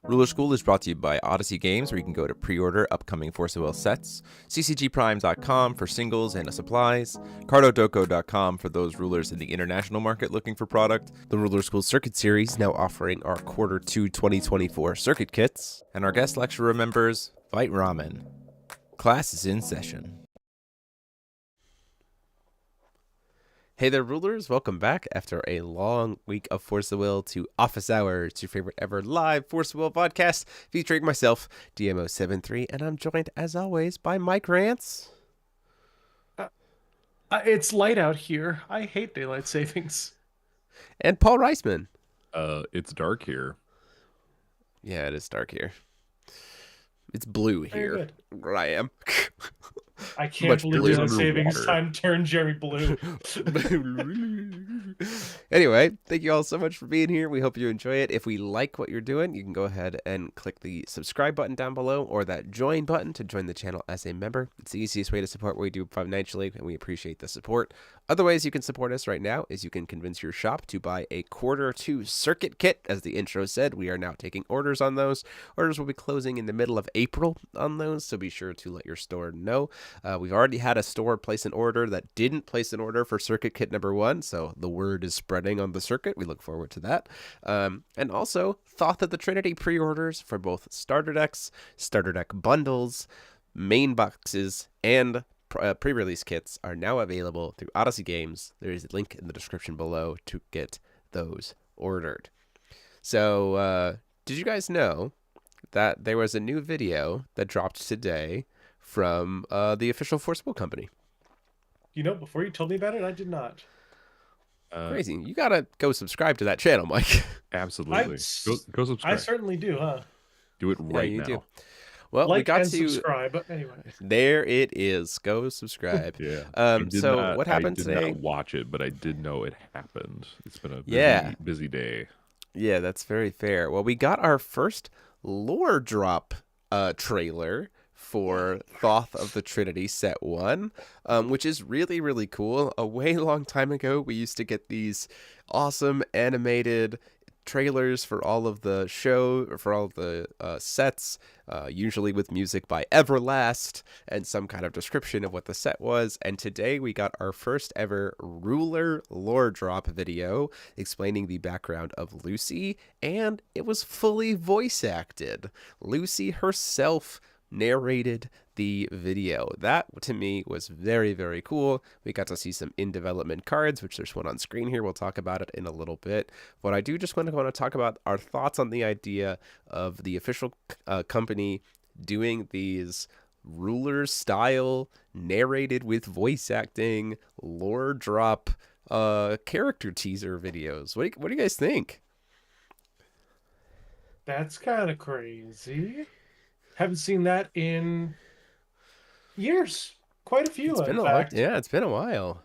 Ruler School is brought to you by Odyssey Games, where you can go to pre-order upcoming Force of Will sets, ccgprime.com for singles and supplies, cardodoko.com for those rulers in the international market looking for product, the Ruler School Circuit Series now offering our Quarter 2 2024 circuit kits, and our guest lecturer members, Fight Ramen. Class is in session. Hey there, rulers. Welcome back after a long week of Force the Will to Office Hours, your favorite ever live Force the Will podcast featuring myself, DMO73, and I'm joined, as always, by Mike Rance. It's light out here. I hate daylight savings. And Paul Reisman. It's dark here. Yeah, it is dark here. It's blue here, where I am. I can't believe daylight savings time turned Jerry blue. Anyway, thank you all so much for being here. We hope you enjoy it. If we like what you're doing, you can go ahead and click the subscribe button down below or that join button to join the channel as a member. It's the easiest way to support what we do financially, and we appreciate the support. Other ways you can support us right now is you can convince your shop to buy a Quarter 2 circuit kit. As the intro said, we are now taking orders on those. Orders will be closing in the middle of April on those, so be sure to let your store know. We've already had a store place an order that didn't place an order for circuit kit number 1, so the word is spreading on the circuit. We look forward to that. And also, Thought of the Trinity pre-orders for both starter decks, starter deck bundles, main boxes, and pre-release kits are now available through Odyssey Games. There is a link in the description below to get those ordered. So, did you guys know that there was a new video that dropped today from the official Force Will company? You know, before you told me about it, I did not. Crazy. You gotta go subscribe to that channel, Mike. Absolutely. Go subscribe. I certainly do, huh? Do it right now. Do. Well, like we got and to subscribe, but anyway. There it is. Go subscribe. Yeah. So what happened today? I did not watch it, but I did know it happened. It's been a busy day. Yeah, that's very fair. Well, we got our first lore drop trailer for Thoth of the Trinity set 1, which is really, really cool. A way long time ago, we used to get these awesome animated trailers for all of the sets, usually with music by Everlast and some kind of description of what the set was. And today we got our first ever ruler lore drop video explaining the background of Lucy, and it was fully voice acted. Lucy herself narrated the video. That to me was very, very cool. We got to see some in development cards, which there's one on screen here. We'll talk about it in a little bit. But I do just want to talk about our thoughts on the idea of the official company doing these ruler style narrated with voice acting lore drop character teaser videos. What do you guys think? That's kind of crazy. Haven't seen that in years. Quite a few. It's been it's been a while.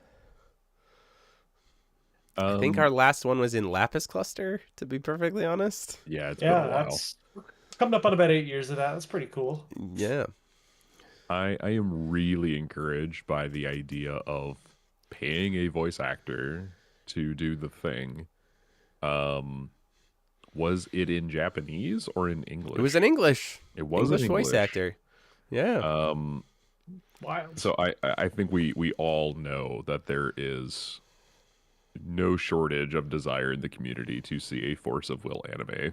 I think our last one was in Lapis Cluster, to be perfectly honest. Yeah, it's been a while. That's coming up on about 8 years of that. That's pretty cool. Yeah. I am really encouraged by the idea of paying a voice actor to do the thing. Was it in Japanese or in English? It was in English. It was English in voice actor. Yeah. Wild. So I think we all know that there is no shortage of desire in the community to see a Force of Will anime.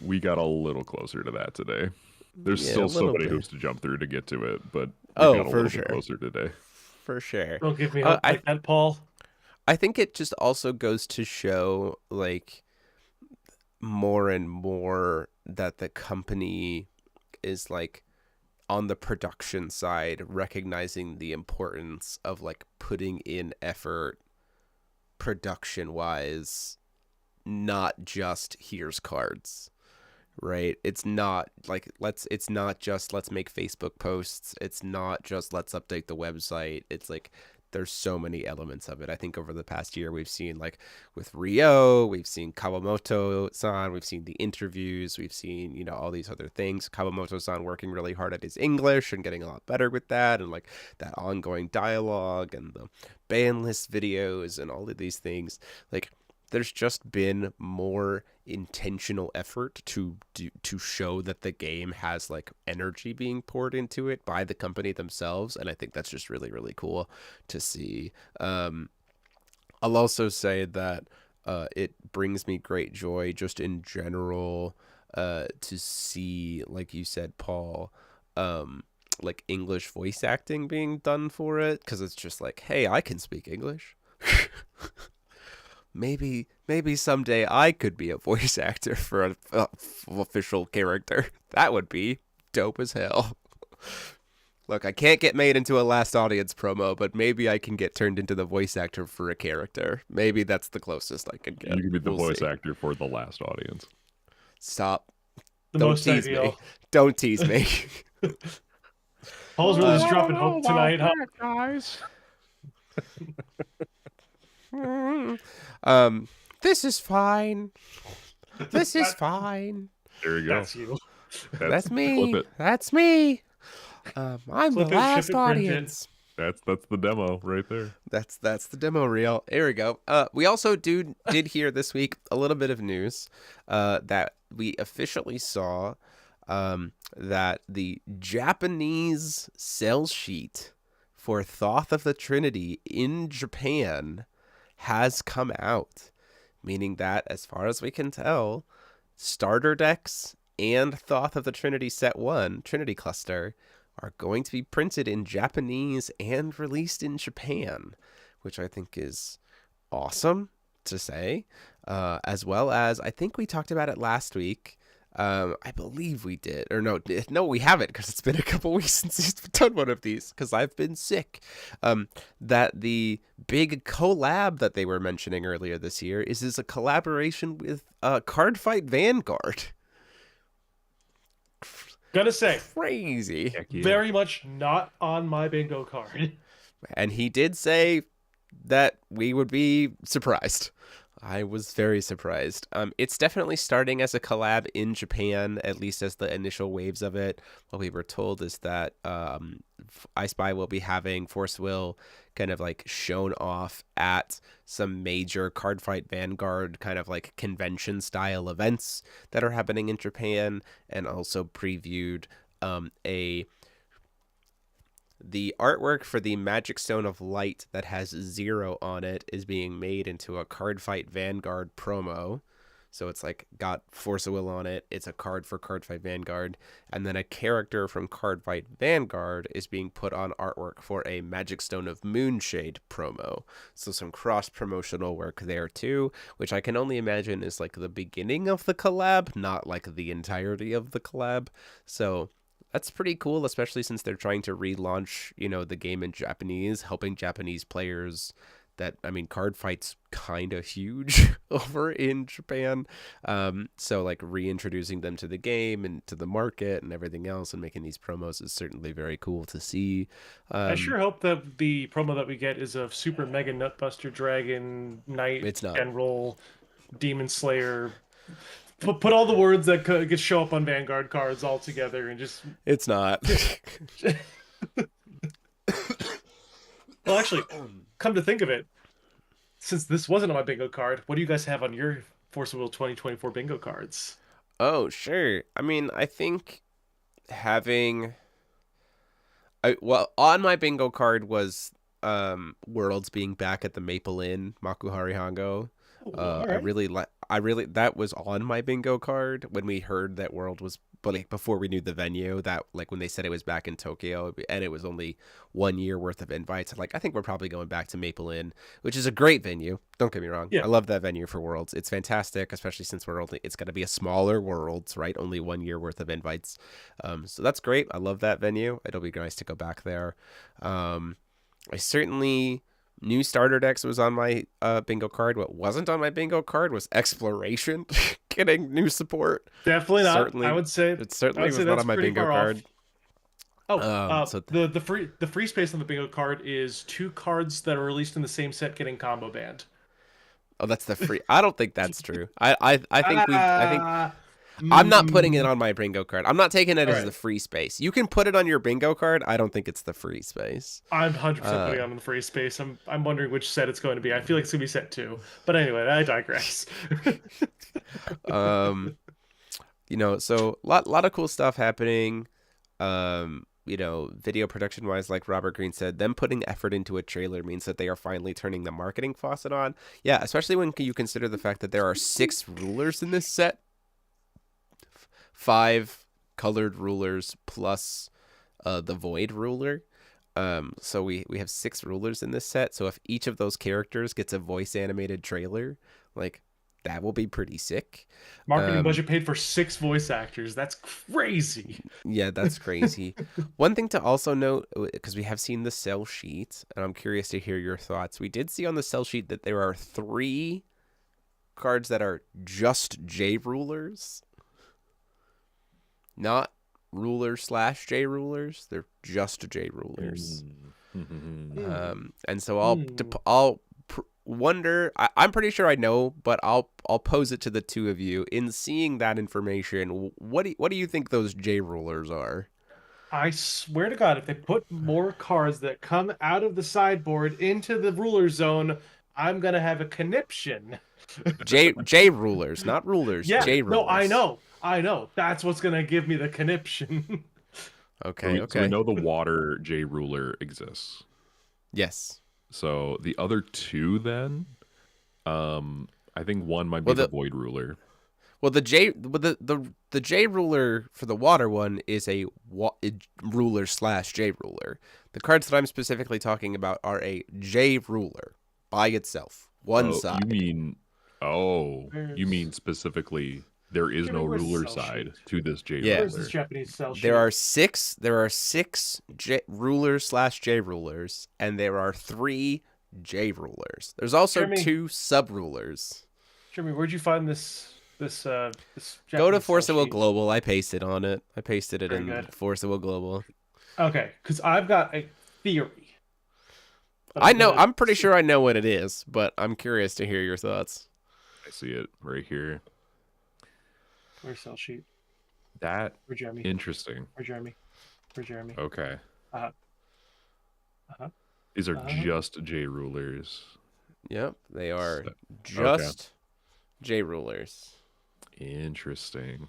We got a little closer to that today. There's still so many hoops to jump through to get to it, but we got a little bit closer today. For sure. Don't give me hope like that, Paul. I think it just also goes to show, like, more and more that the company is, like, on the production side, recognizing the importance of, like, putting in effort production wise, not just here's cards, right? It's not like it's not just let's make Facebook posts. It's not just let's update the website. It's like there's so many elements of it. I think over the past year, we've seen, like, with Rio, we've seen Kawamoto-san, we've seen the interviews, we've seen, you know, all these other things. Kawamoto-san working really hard at his English and getting a lot better with that, and, like, that ongoing dialogue and the ban list videos and all of these things. Like, there's just been more intentional effort to show that the game has like energy being poured into it by the company themselves, and I think that's just really really cool to see. I'll also say that it brings me great joy just in general to see, like you said, Paul, like English voice acting being done for it, because it's just like, hey, I can speak English. maybe someday I could be a voice actor for an official character. That would be dope as hell. Look, I can't get made into a Last Audience promo, but maybe I can get turned into the voice actor for a character. Maybe that's the closest I can get. You can be the We'll voice see. actor for The Last Audience. Stop. The Don't most tease ideal. me. Don't tease me. Paul's really just dropping hope tonight, huh? guys. This is fine. This is fine. There you go. That's you. That's Flip me. it. That's me. I'm Flip the it, last ship it, print it. audience. That's the demo right there. That's the demo reel. Here we go. We also did hear this week a little bit of news that we officially saw that the Japanese sales sheet for Thoth of the Trinity in Japan has come out, meaning that, as far as we can tell, starter decks and Thoth of the Trinity set 1, Trinity Cluster, are going to be printed in Japanese and released in Japan, which I think is awesome to say, as well as, I think we talked about it last week. I believe we did, or no, we haven't, because it's been a couple weeks since we've done one of these, because I've been sick. That the big collab that they were mentioning earlier this year is a collaboration with Cardfight Vanguard. Gonna say, Crazy. Heck yeah. very much not on my bingo card. And he did say that we would be surprised. I was very surprised. It's definitely starting as a collab in Japan, at least as the initial waves of it. What we were told is that I Spy will be having Force Will kind of like shown off at some major Cardfight Vanguard kind of like convention style events that are happening in Japan, and also previewed the artwork for the Magic Stone of Light that has 0 on it is being made into a Cardfight Vanguard promo. So it's like got Force of Will on it. It's a card for Cardfight Vanguard. And then a character from Cardfight Vanguard is being put on artwork for a Magic Stone of Moonshade promo. So some cross-promotional work there too, which I can only imagine is like the beginning of the collab, not like the entirety of the collab. So that's pretty cool, especially since they're trying to relaunch, the game in Japanese, helping Japanese players. Card Fight's kind of huge over in Japan. So like reintroducing them to the game and to the market and everything else, and making these promos is certainly very cool to see. I sure hope that the promo that we get is a super mega nutbuster dragon knight It's not. general demon slayer. Put all the words that could show up on Vanguard cards all together and just... It's not. Well, actually, come to think of it, since this wasn't on my bingo card, what do you guys have on your Force of Will 2024 bingo cards? Oh, sure. I think having... on my bingo card was Worlds being back at the Maple Inn, Makuhari Hango. Right. I really that was on my bingo card when we heard that World was, but like before we knew the venue, that like when they said it was back in Tokyo and it was only 1 year worth of invites, I'm like, I think we're probably going back to Maple Inn, which is a great venue. Don't get me wrong. Yeah. I love that venue for Worlds. It's fantastic, especially since it's going to be a smaller Worlds, right? Only 1 year worth of invites. So that's great. I love that venue. It'll be nice to go back there. I certainly... New starter decks was on my bingo card. What wasn't on my bingo card was Exploration getting new support. Definitely not. Certainly, I would say it certainly was say not that's on my pretty bingo far card. off. So the free space on the bingo card is 2 cards that are released in the same set getting combo banned. Oh, that's the free. I don't think that's true. I think I'm not putting it on my bingo card. I'm not taking it All as right. the free space. You can put it on your bingo card. I don't think it's the free space. I'm 100% putting it on the free space. I'm wondering which set it's going to be. I feel like it's going to be set 2. But anyway, I digress. So lot of cool stuff happening. Video production wise, like Robert Green said, them putting effort into a trailer means that they are finally turning the marketing faucet on. Yeah, especially when you consider the fact that there are 6 rulers in this set. 5 colored rulers plus the void ruler. So we have 6 rulers in this set. So if each of those characters gets a voice animated trailer, like, that will be pretty sick. Marketing budget paid for 6 voice actors. That's crazy. Yeah, that's crazy. One thing to also note, because we have seen the sell sheet, and I'm curious to hear your thoughts. We did see on the sell sheet that there are 3 cards that are just J rulers, not ruler/J rulers. They're just J rulers. And so I'll wonder. I'm pretty sure I know, but I'll pose it to the two of you. In seeing that information, what do you think those J rulers are? I swear to God, if they put more cards that come out of the sideboard into the ruler zone, I'm gonna have a conniption. J rulers, not rulers. Yeah, J rulers. no, I know. That's what's gonna give me the conniption. Okay. So we know the water J ruler exists. Yes. So the other 2 then, I think one might be the void ruler. Well, the J ruler for the water one is a ruler/J ruler. The cards that I'm specifically talking about are a J ruler by itself, one side. You mean specifically there is no ruler side to this J ruler. Where's this Japanese cell sheet? There are 6 rulers/J rulers, and there are 3 J rulers. There's also Jeremy, 2 sub rulers. Jeremy, where'd you find this Japanese Go to Force cell of Will sheet? Global. I pasted on it. I pasted it Very in good. Force of Will Global. Okay, because I've got a theory. But I'm pretty sure I know what it is, but I'm curious to hear your thoughts. I see it right here. Where's cell sheet? That Where's Jeremy? interesting. Where's Jeremy? Where's Jeremy? Okay. Uh-huh. These are just J rulers. Yep, they are just J rulers. Interesting.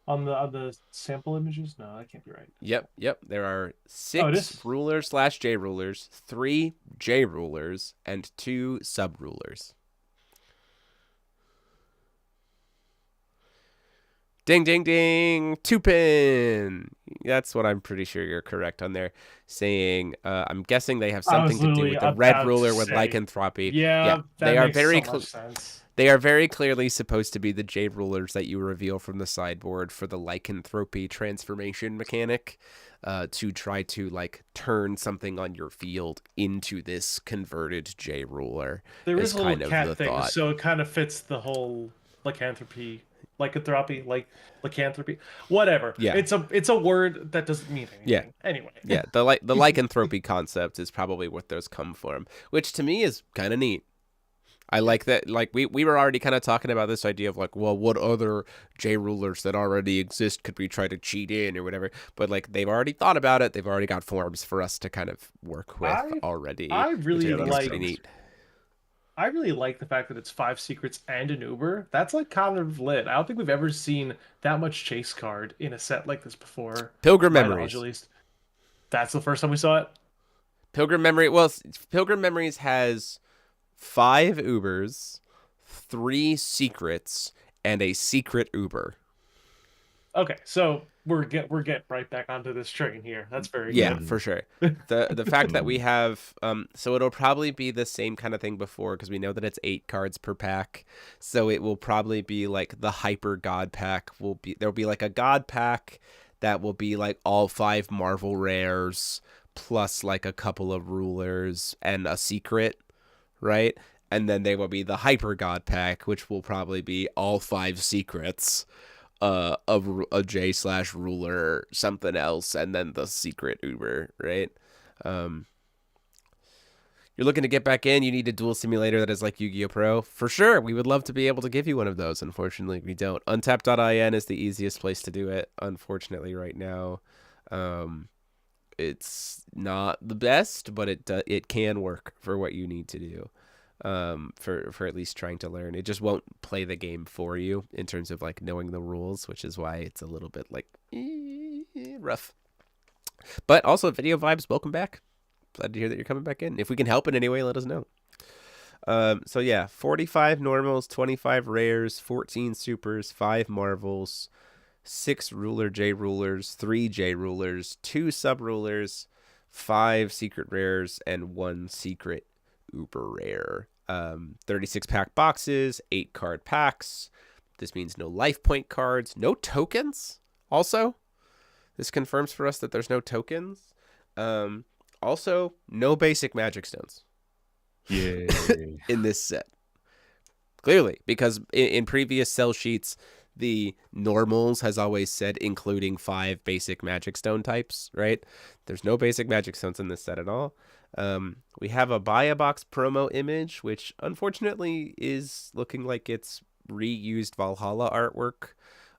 On the sample images? No, that can't be right. Yep. There are 6 rulers/J rulers, 3 J rulers, and 2 sub rulers. Ding, ding, ding. 2-pin. That's what I'm pretty sure you're correct on there. Saying, I'm guessing they have something to do with the red ruler with lycanthropy. Yeah, they are very much sense. They are very clearly supposed to be the J rulers that you reveal from the sideboard for the lycanthropy transformation mechanic, to try to like turn something on your field into this converted J ruler. There is a little kind of cat the thing, thought. so it kind of fits the whole lycanthropy, whatever. Yeah. It's a word that doesn't mean anything. Yeah. Anyway. Yeah, the lycanthropy concept is probably what those come from, which to me is kind of neat. I like that. Like we were already kind of talking about this idea of like, well, what other J rulers that already exist could we try to cheat in or whatever? But like they've already thought about it. They've already got forms for us to kind of work with already. I really which like. is pretty neat. I really like the fact that it's 5 secrets and an Uber. That's like kind of lit. I don't think we've ever seen that much chase card in a set like this before. Pilgrim My Memories. knowledge, at least. That's the first time we saw it. Pilgrim Memories has 5 Ubers, 3 secrets, and a secret Uber. Okay, so we're getting right back onto this train here. That's very Yeah, good. for sure. The fact that we have so it'll probably be the same kind of thing before because we know that it's 8 cards per pack. So it will probably be like the hyper god pack there'll be like a god pack that will be like all 5 Marvel rares plus like a couple of rulers and a secret, right? And then there will be the hyper god pack, which will probably be all 5 secrets. Of a J/ruler something else, and then the secret Uber, right? you're looking to get back in, you need a duel simulator that is like Yu-Gi-Oh! Pro. For sure, we would love to be able to give you one of those. Unfortunately, we don't. Untapped.in is the easiest place to do it, unfortunately, right now. It's not the best, but it can work for what you need to do. For at least trying to learn. It just won't play the game for you in terms of like knowing the rules, which is why it's a little bit like rough. But also, Video Vibes, welcome back. Glad to hear that you're coming back in. If we can help in any way, let us know. So yeah, 45 normals, 25 rares, 14 supers, 5 marvels, 6 ruler J rulers, 3 J rulers, 2 sub rulers, 5 secret rares, and 1 secret uber rare. 36 pack boxes, 8 card packs. This means no life point cards, no tokens. Also, this confirms for us that there's no tokens. Also, no basic magic stones. Yay. In this set. Clearly, because in previous sell sheets, the normals has always said including 5 basic magic stone types, right? There's no basic magic stones in this set at all. We have a buy a box promo image, which unfortunately is looking like it's reused Valhalla artwork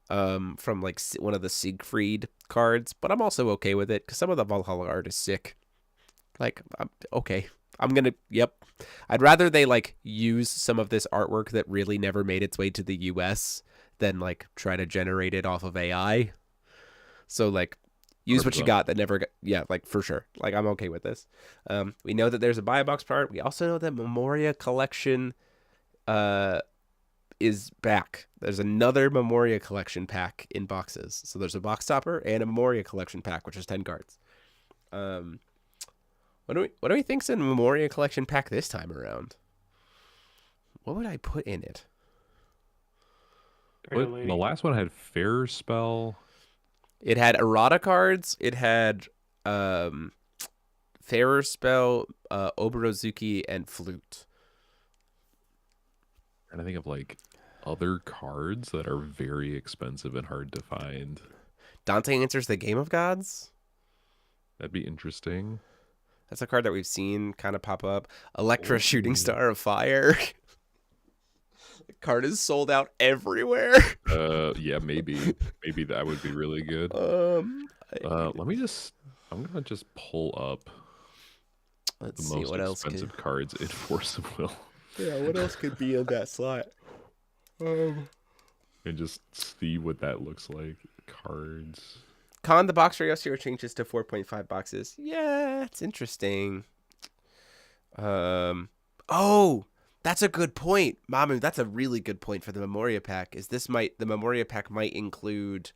from like one of the Siegfried cards, but I'm also okay with it because some of the Valhalla art is sick. Like, okay, yep. I'd rather they like use some of this artwork that really never made its way to the US than like try to generate it off of AI. So like, use what you got that never got, yeah, like for sure. Like I'm okay with this. We know that there's a buy a box part. We also know that Memoria Collection is back. There's another Memoria Collection pack in boxes. So there's a box topper and a Memoria Collection pack, which is 10 cards. What do we think's in Memoria Collection pack this time around? What would I put in it? The last one had Fair Spell. It had errata cards. It had Fairer Spell, Oborozuki, and Flute. And I think of like other cards that are very expensive and hard to find. Dante Answers the Game of Gods. That'd be interesting. That's a card that we've seen kind of pop up. Electra Shooting Star of Fire. The card is sold out everywhere. Yeah, maybe that would be really good. I'm gonna just pull up Let's the see most what else expensive cards in Force of Will. Yeah, what else could be in that slot? And just see what that looks like. Cards. Con, the box ratio changes to 4.5 boxes. Yeah, it's interesting. Oh, that's a good point, Mamu. That's a really good point for the Memoria pack. The Memoria pack might include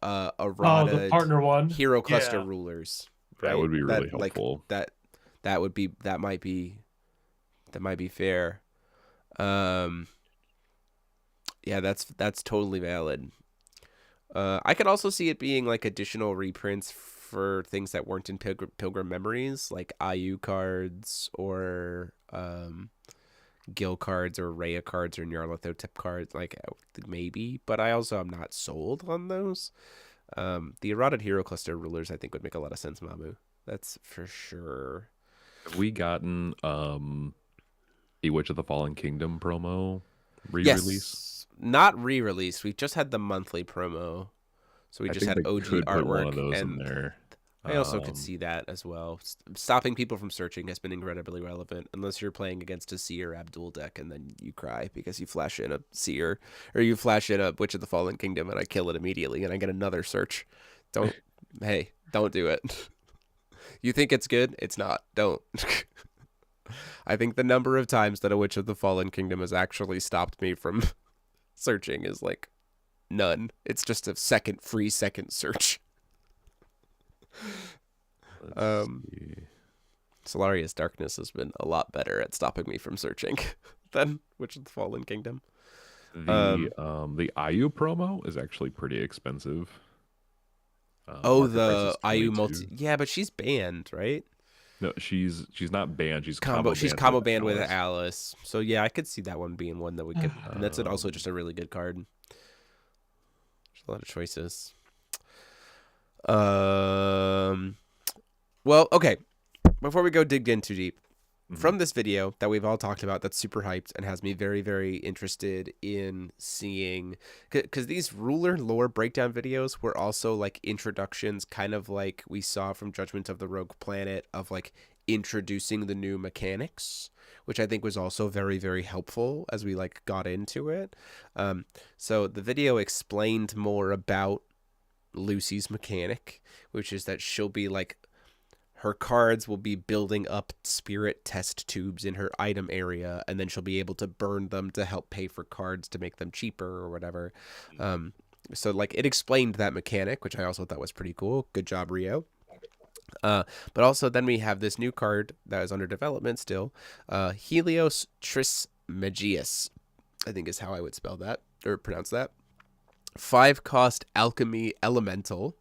errata the partner one, hero cluster rulers. Right? That would be really helpful. Like, that might be fair. Yeah, that's totally valid. I could also see it being like additional reprints for things that weren't in Pilgrim Memories, like IU cards or Gil cards or Rhea cards or Nyarlathotep cards, like maybe. But I also am not sold on those. The eroded hero cluster rulers I think would make a lot of sense, Mamu. That's for sure. Have we gotten a Witch of the Fallen Kingdom promo re-release? Yes. Not re-release. We just had the monthly promo, so we just had OG artwork. One of those in there. I also could see that as well. Stopping people from searching has been incredibly relevant, unless you're playing against a Seer Abdul deck and then you cry because you flash in a Seer or you flash in a Witch of the Fallen Kingdom and I kill it immediately and I get another search. Don't do it. You think it's good? It's not. Don't. I think the number of times that a Witch of the Fallen Kingdom has actually stopped me from searching is like none. It's just a free second search. Solaria's Darkness has been a lot better at stopping me from searching than Witch of the Fallen Kingdom. The IU promo is actually pretty expensive. The IU multi. Yeah, but she's banned, right? No, she's not banned. She's combo banned with Alice. So yeah, I could see that one being one that we could. And that's also just a really good card. There's a lot of choices. Well, okay. Before we go dig in too deep, from this video that we've all talked about that's super hyped and has me very, very interested in seeing, because these ruler lore breakdown videos were also like introductions, kind of like we saw from Judgment of the Rogue Planet, of like introducing the new mechanics, which I think was also very, very helpful as we like got into it. So the video explained more about Lucy's mechanic, which is that she'll be like, her cards will be building up spirit test tubes in her item area, and then she'll be able to burn them to help pay for cards to make them cheaper or whatever. So like it explained that mechanic, which I also thought was pretty cool. Good job, Rio. But also then we have this new card that is under development still. Helios Trismegius, I think is how I would spell that or pronounce that. 5-cost alchemy elemental.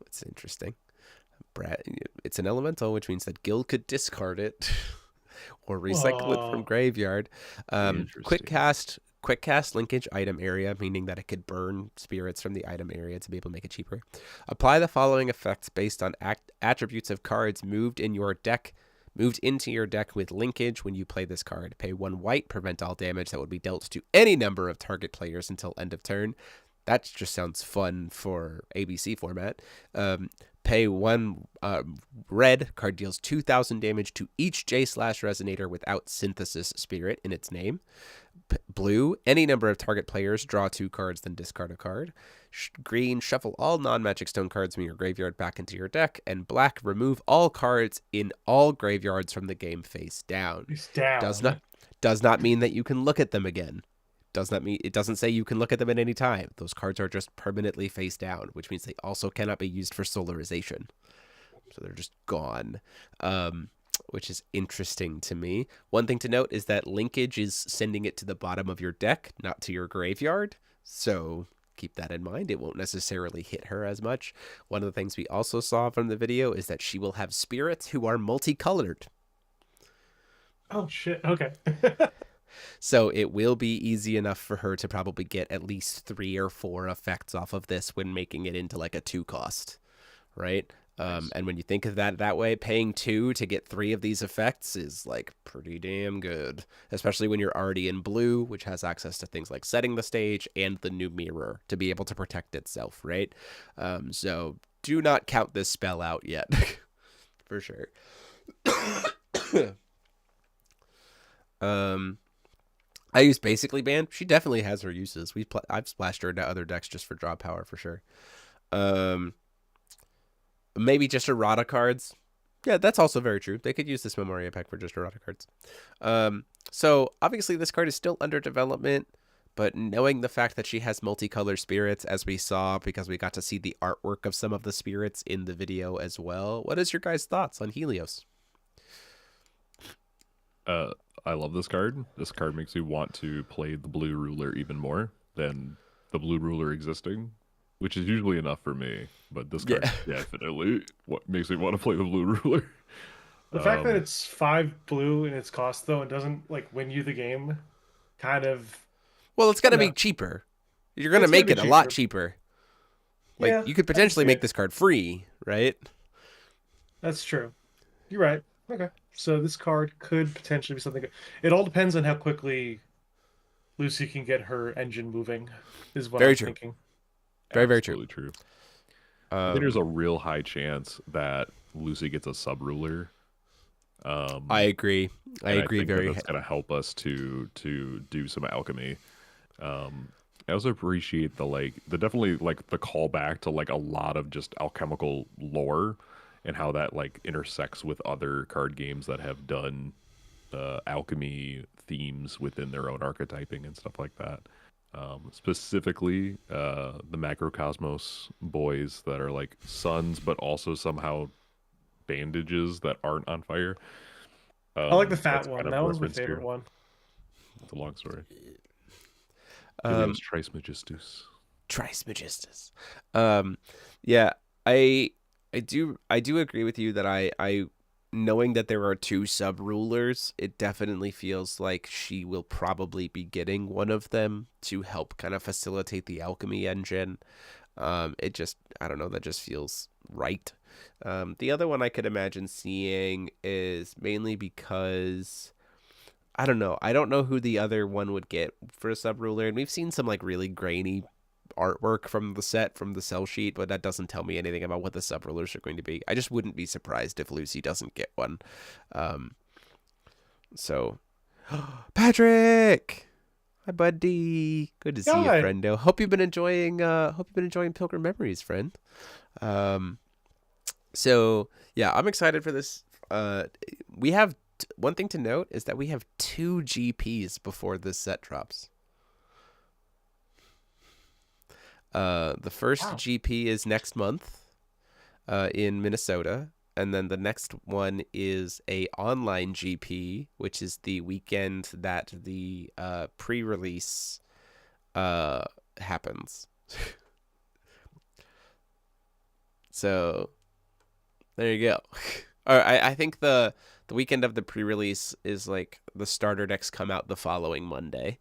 It's interesting. It's an elemental, which means that Gil could discard it or recycle it from graveyard. Quick cast linkage item area, meaning that it could burn spirits from the item area to be able to make it cheaper. Apply the following effects based on attributes of cards moved into your deck with linkage when you play this card. Pay 1 white, prevent all damage that would be dealt to any number of target players until end of turn. That just sounds fun for ABC format. Pay 1 red, card deals 2,000 damage to each J/Resonator without Synthesis Spirit in its name. Blue, any number of target players, draw 2 cards, then discard a card. Green, shuffle all non-magic stone cards from your graveyard back into your deck. And black, remove all cards in all graveyards from the game face down. Does not mean that you can look at them again. It doesn't say you can look at them at any time. Those cards are just permanently face down, which means they also cannot be used for solarization. So they're just gone, which is interesting to me. One thing to note is that linkage is sending it to the bottom of your deck, not to your graveyard. So keep that in mind. It won't necessarily hit her as much. One of the things we also saw from the video is that she will have spirits who are multicolored. Oh, shit. Okay. So it will be easy enough for her to probably get at least 3 or 4 effects off of this when making it into like a 2-cost, right? Nice. And when you think of that way, paying 2 to get 3 of these effects is like pretty damn good, especially when you're already in blue, which has access to things like setting the stage and the new mirror to be able to protect itself, right? So do not count this spell out yet, for sure. I use basically banned. She definitely has her uses. I've splashed her into other decks just for draw power for sure. Maybe just errata cards. Yeah, that's also very true. They could use this Memoria pack for just errata cards. So obviously this card is still under development, but knowing the fact that she has multicolor spirits, as we saw, because we got to see the artwork of some of the spirits in the video as well. What is your guys' thoughts on Helios? I love this card. This card makes me want to play the blue ruler even more than the blue ruler existing, which is usually enough for me. But this card definitely what makes me want to play the blue ruler. The fact that it's 5 blue in its cost, though, and doesn't like win you the game, kind of. Well, it's gonna be cheaper. You're gonna make it a lot cheaper. Like you could potentially make this card free, right? That's true. You're right. Okay. So this card could potentially be something good. It all depends on how quickly Lucy can get her engine moving, is what I'm thinking. Very true. I think there's a real high chance that Lucy gets a sub-ruler. I agree. I agree. That's going to help us to do some alchemy. I also appreciate the definitely the callback to like a lot of just alchemical lore and how that like intersects with other card games that have done alchemy themes within their own archetyping and stuff like that. Specifically, the Macrocosmos boys that are like suns, but also somehow bandages that aren't on fire. I like the fat one. That one's my favorite one. It's a long story. Trismegistus. Trismegistus. Yeah, I do agree with you that I knowing that there are 2 sub-rulers, it definitely feels like she will probably be getting one of them to help kind of facilitate the alchemy engine. I don't know, that just feels right. The other one I could imagine seeing is mainly because I don't know. I don't know who the other one would get for a sub ruler, and we've seen some like really grainy artwork from the set from the sell sheet, but that doesn't tell me anything about what the sub rulers are going to be. I just wouldn't be surprised if Lucy doesn't get one. Um, so, Patrick, hi buddy, good to see you, Guy. friendo. Hope you've been enjoying. Hope you've been enjoying Pilgrim Memories, friend. Um, so yeah, I'm excited for this. We have one thing to note is that we have 2 GPs before this set drops. The first Wow. GP is next month, in Minnesota, and then the next one is a online GP, which is the weekend that the pre-release happens. So there you go. I think the weekend of the pre-release is like the starter decks come out the following Monday.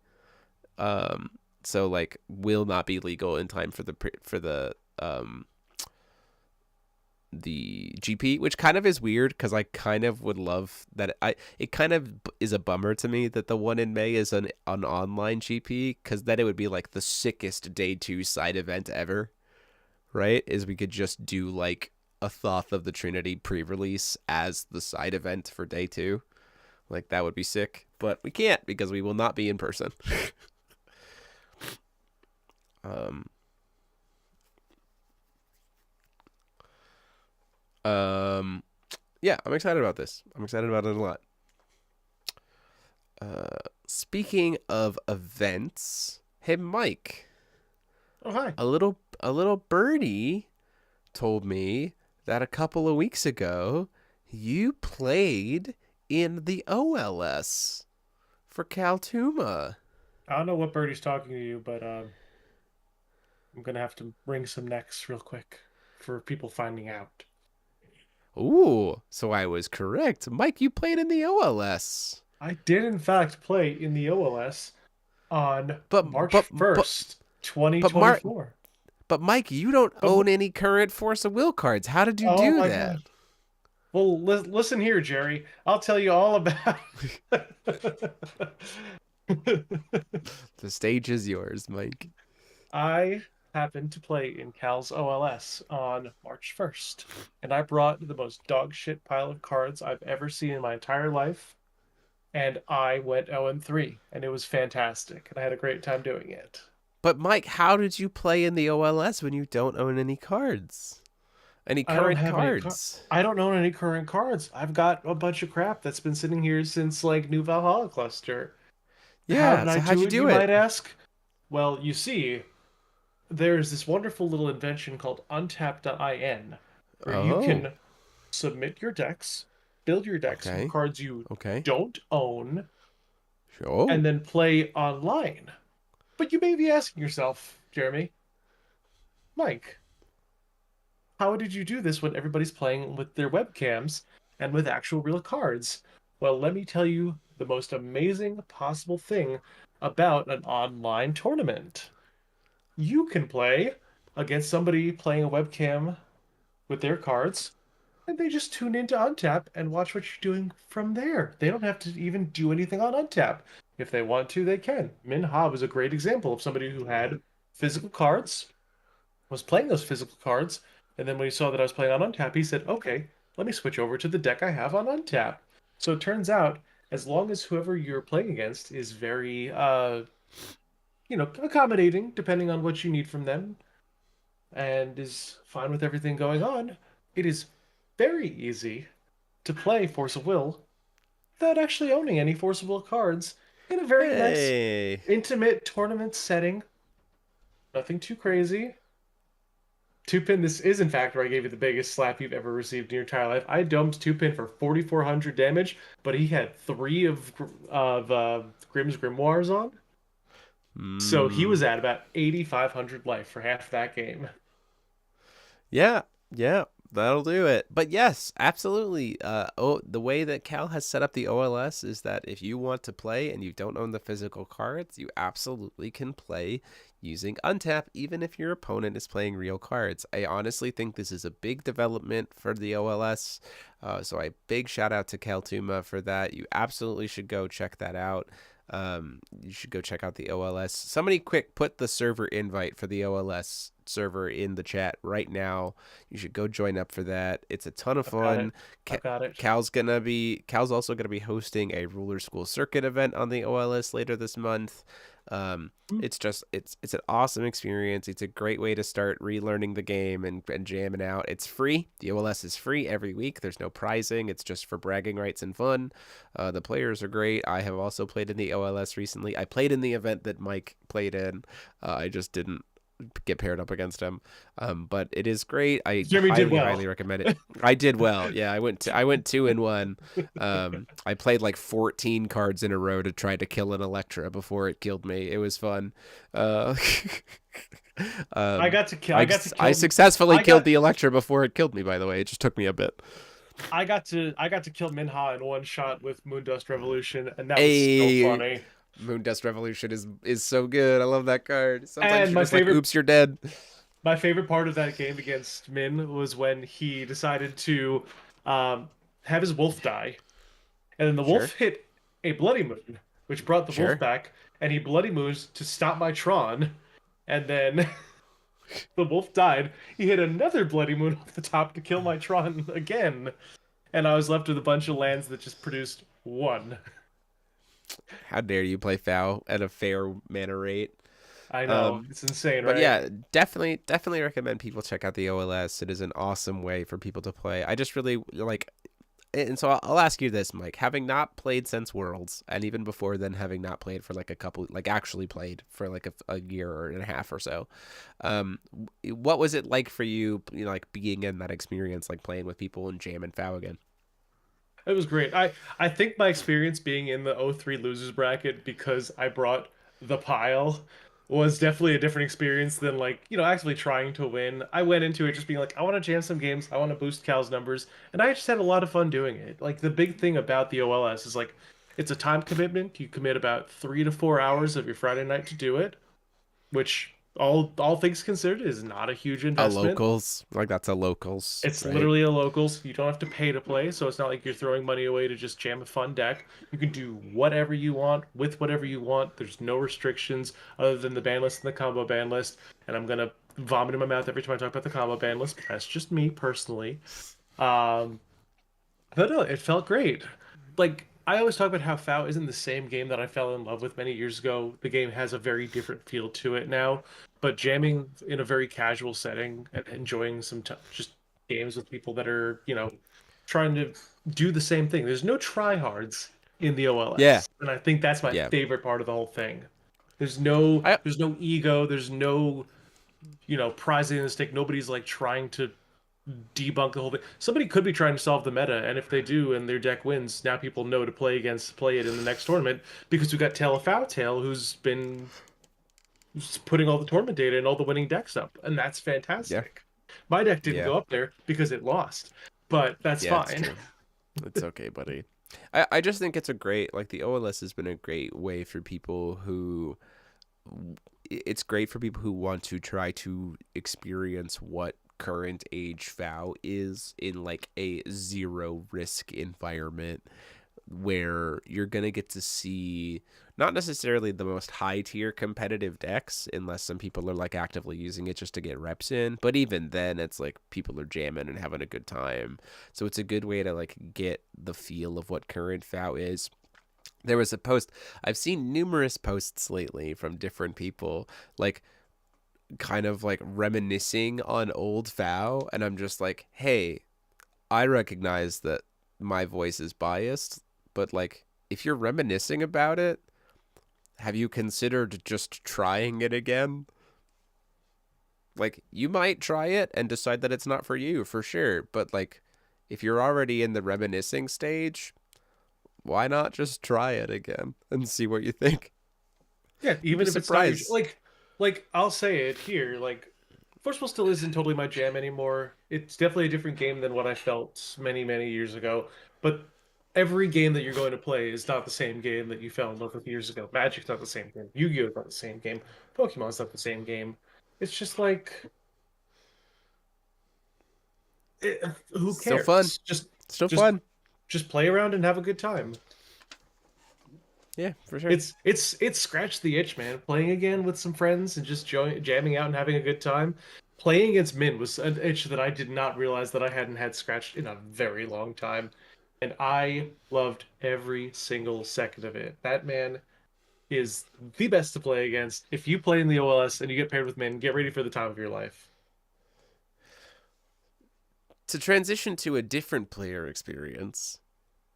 So like will not be legal in time for the GP, which kind of is weird because I kind of would love that. It kind of is a bummer to me that the one in May is an online GP, because then it would be like the sickest day 2 side event ever, right? Is we could just do like a Thoth of the Trinity pre-release as the side event for day 2. Like that would be sick, but we can't because we will not be in person. um yeah, I'm excited about this. I'm excited about it a lot. Speaking of events, hey Mike, Oh, hi. a little birdie told me that a couple of weeks ago you played in the OLS for Kaltuma. I don't know what birdie's talking to you, but I'm gonna have to wring some necks real quick for people finding out. Ooh, so I was correct. Mike, you played in the OLS. I did in fact play in the OLS on But March but but 1st, but Mark 2024. but Mike, you don't But own any current Force of Will cards. How did you oh do my that? god. Well, listen here, Jerry. I'll tell you all about. The stage is yours, Mike. I happened to play in Cal's OLS on March 1st, and I brought the most dog shit pile of cards I've ever seen in my entire life, and I went 0-3, and it was fantastic, and I had a great time doing it. But Mike, how did you play in the OLS when you don't own any cards? Any I don't current have any cards? I don't own any current cards. I've got a bunch of crap that's been sitting here since like New Valhalla Cluster. How Yeah, did I so how'd do you it, do you it? might ask? Well, you see, there's this wonderful little invention called untap.in where you Oh, can submit your decks, build your decks from okay. cards you Okay. don't own, Oh. and then play online. But you may be asking yourself, Jeremy, Mike, how did you do this when everybody's playing with their webcams and with actual real cards? Well, let me tell you the most amazing possible thing about an online tournament. You can play against somebody playing a webcam with their cards, and they just tune into Untap and watch what you're doing from there. They don't have to even do anything on Untap. If they want to, they can. Min Ha was a great example of somebody who had physical cards, was playing those physical cards, and then when he saw that I was playing on Untap, he said, "Okay, let me switch over to the deck I have on Untap." So it turns out, as long as whoever you're playing against is very, accommodating, depending on what you need from them, and is fine with everything going on, it is very easy to play Force of Will without actually owning any Force of Will cards in a very nice, Hey. intimate tournament setting. Nothing too crazy. Two pin, this is in fact where I gave you the biggest slap you've ever received in your entire life. I domed two pin for 4,400 damage, but he had three of Grimm's Grimoires on. So he was Mm. at about 8,500 life for half that game. Yeah. Yeah. That'll do it. But yes, absolutely. The way that Cal has set up the OLS is that if you want to play and you don't own the physical cards, you absolutely can play using Untap, even if your opponent is playing real cards. I honestly think this is a big development for the OLS. So a big shout out to Cal Tuma for that. You absolutely should go check that out. You should go check out the OLS. Somebody quick put the server invite for the OLS server in the chat right now. You should go join up for that. It's a ton of fun. Got it. Cal's also gonna be hosting a ruler school circuit event on the OLS later this month. It's an awesome experience. It's a great way to start relearning the game and jamming out. It's free. The OLS is free every week. There's no prizing. It's just for bragging rights and fun. The players are great. I have also played in the OLS recently. I played in the event that Mike played in. I just didn't get paired up against him. But it is great. I highly recommend it. I did well. Yeah, I went 2-1. I played like 14 cards in a row to try to kill an Electra before it killed me. It was fun. I successfully killed the Electra before it killed me, by the way. It just took me a bit. I got to kill Minha in one shot with Moondust Revolution, and that was so funny. Moondust Revolution is so good. I love that card. Sometimes and you're just like, oops, you're dead. My favorite part of that game against Min was when he decided to have his wolf die. And then the wolf hit a Bloody Moon, which brought the wolf back, and he Bloody Moons to stop my Tron. And then the wolf died. He hit another Bloody Moon off the top to kill my Tron again. And I was left with a bunch of lands that just produced one. How dare you play foul at a fair mana rate? I know, it's insane, right? But yeah, definitely recommend people check out the OLS. It is an awesome way for people to play. I just really like, and so I'll ask you this, Mike. Having not played since Worlds, and even before then, having not played for like a couple, like actually played for like a year and a half or so, what was it like for you, like being in that experience, like playing with people and jamming foul again? It was great. I think my experience being in the 03 losers bracket, because I brought the pile, was definitely a different experience than like, actually trying to win. I went into it just being like, I want to jam some games, I want to boost Cal's numbers, and I just had a lot of fun doing it. Like, the big thing about the OLS is like, it's a time commitment. You commit about 3 to 4 hours of your Friday night to do it, which all things considered is not a huge investment. That's a locals. It's right? literally a locals. You don't have to pay to play, so it's not like you're throwing money away to just jam a fun deck. You can do whatever you want with whatever you want. There's no restrictions other than the ban list and the combo ban list. And I'm gonna vomit in my mouth every time I talk about the combo ban list, but that's just me personally. But no, it felt great. Like, I always talk about how FOW isn't the same game that I fell in love with many years ago. The game has a very different feel to it now. But jamming in a very casual setting and enjoying some just games with people that are, trying to do the same thing. There's no tryhards in the OLS. Yeah. And I think that's my favorite part of the whole thing. There's no ego. There's no, prizing in the stick. Nobody's like trying to debunk the whole thing. Somebody could be trying to solve the meta, and if they do and their deck wins, now people know to play it in the next tournament, because we've got Fowtail who's been putting all the tournament data and all the winning decks up, and that's fantastic. My deck didn't go up there because it lost, but that's fine. It's okay, buddy. I just think it's a great, like, the OLS has been a great way for people who, it's great for people who want to try to experience what current age FOW is in like a zero risk environment, where you're gonna get to see not necessarily the most high tier competitive decks, unless some people are like actively using it just to get reps in, but even then it's like people are jamming and having a good time. So it's a good way to like get the feel of what current FOW is. There was a post, I've seen numerous posts lately from different people, like kind of like reminiscing on old FOW, and I'm just like, hey, I recognize that my voice is biased, but like, if you're reminiscing about it, have you considered just trying it again? Like, you might try it and decide that it's not for you, for sure, but like, if you're already in the reminiscing stage, why not just try it again and see what you think? Yeah, even if it's not like I'll say it here, like, Force Will still isn't totally my jam anymore. It's definitely a different game than what I felt many, many years ago. But every game that you're going to play is not the same game that you fell in love with years ago. Magic's not the same game. Yu-Gi-Oh! Is not the same game. Pokemon's not the same game. It's just like, who Still fun. cares? Just, Still just, fun. just play around and have a good time. Yeah, for sure. It's scratched the itch, man. Playing again with some friends and just jamming out and having a good time. Playing against Min was an itch that I did not realize that I hadn't had scratched in a very long time, and I loved every single second of it. That man is the best to play against. If you play in the OLS and you get paired with Min, get ready for the time of your life. To transition to a different player experience,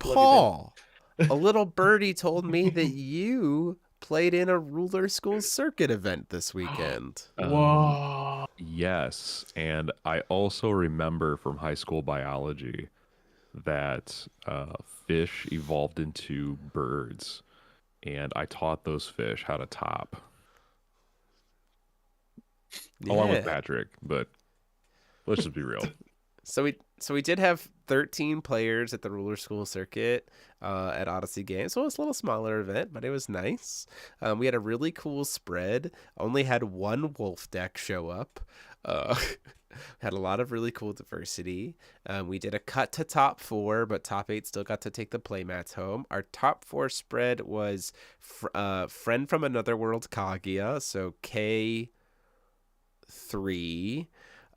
Love you, Min. Paul, a little birdie told me that you played in a ruler school circuit event this weekend. Whoa. Yes, and I also remember from high school biology that fish evolved into birds, and I taught those fish how to top, along with Yeah. Patrick. But let's just be real. So we did have 13 players at the ruler school circuit at Odyssey Games. So it was a little smaller event, but it was nice. We had a really cool spread. Only had one wolf deck show up. Had a lot of really cool diversity. We did a cut to top 4, but top 8 still got to take the playmats home. Our top 4 spread was Friend from Another World Kaguya, so K3,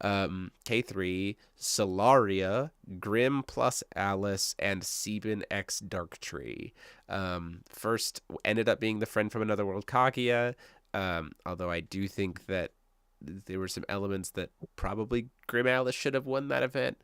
K3, Solaria, Grim plus Alice, and Sebin X Darktree. First ended up being the Friend from Another World Kaguya, although I do think that there were some elements that probably Grim Alice should have won that event.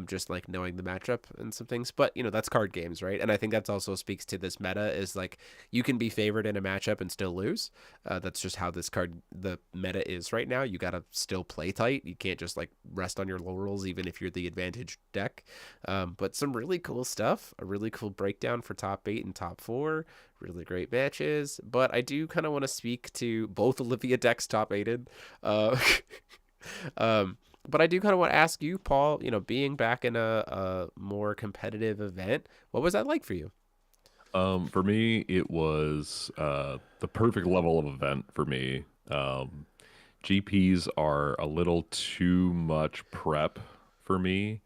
Just like knowing the matchup and some things, but that's card games, right? And I think that's also speaks to this meta is like you can be favored in a matchup and still lose. That's just how the meta is right now. You gotta still play tight. You can't just like rest on your laurels, even if you're the advantage deck. But some really cool stuff. A really cool breakdown for top 8 and top 4. Really great matches. But I do kind of want to speak to both Olivia decks top 8'd. But I do kind of want to ask you, Paul, being back in a more competitive event, what was that like for you? For me, it was the perfect level of event for me. GPs are a little too much prep for me.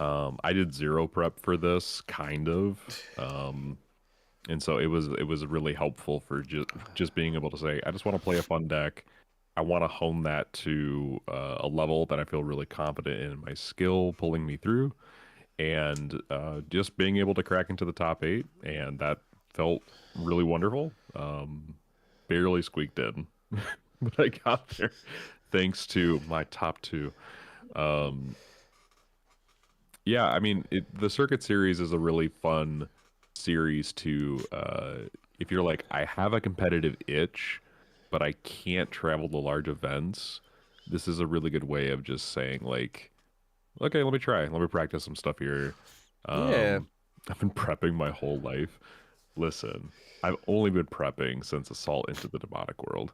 I did 0 prep for this, kind of. And so it was really helpful for just being able to say, I just want to play a fun deck. I want to hone that to a level that I feel really confident in my skill pulling me through, and just being able to crack into the top 8, and that felt really wonderful. Barely squeaked in, but I got there thanks to my top 2. Yeah, I mean, the Circuit series is a really fun series to, if you're like, I have a competitive itch, but I can't travel to large events. This is a really good way of just saying like, okay, let me try. Let me practice some stuff here. Yeah. I've been prepping my whole life. Listen, I've only been prepping since Assault into the Demonic World.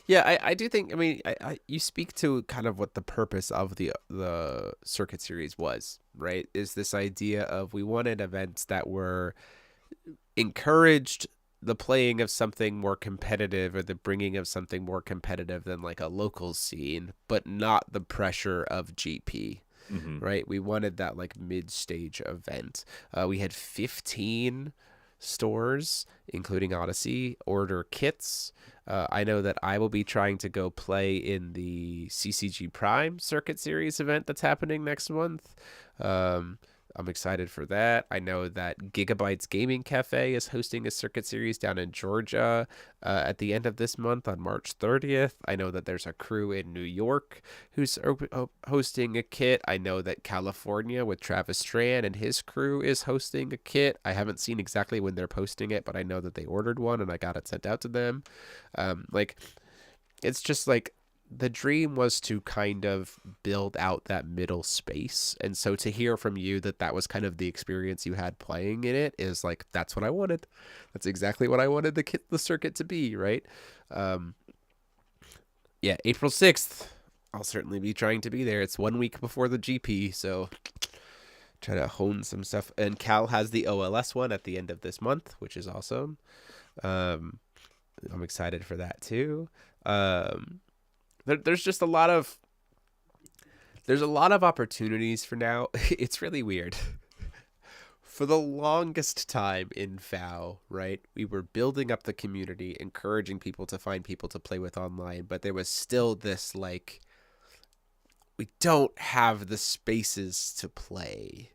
Yeah, I do think. I mean, you speak to kind of what the purpose of the circuit series was, right? Is this idea of we wanted events that were encouraged the playing of something more competitive or the bringing of something more competitive than like a local scene, but not the pressure of GP. Right? We wanted that like mid-stage event. We had 15 stores, including Odyssey, order kits. I know that I will be trying to go play in the CCG Prime Circuit Series event that's happening next month. I'm excited for that. I know that Gigabytes Gaming Cafe is hosting a circuit series down in Georgia at the end of this month on March 30th. I know that there's a crew in New York who's hosting a kit. I know that California with Travis Strand and his crew is hosting a kit. I haven't seen exactly when they're posting it, but I know that they ordered one and I got it sent out to them. It's just like the dream was to kind of build out that middle space. And so to hear from you that that was kind of the experience you had playing in it is like, that's what I wanted. That's exactly what I wanted the circuit to be. Right. Yeah, April 6th. I'll certainly be trying to be there. It's 1 week before the GP, so try to hone some stuff. And Cal has the OLS one at the end of this month, which is awesome. I'm excited for that too. There's just a lot of opportunities for now. It's really weird. For the longest time in FOW, right, we were building up the community, encouraging people to find people to play with online, but there was still this, like, we don't have the spaces to play,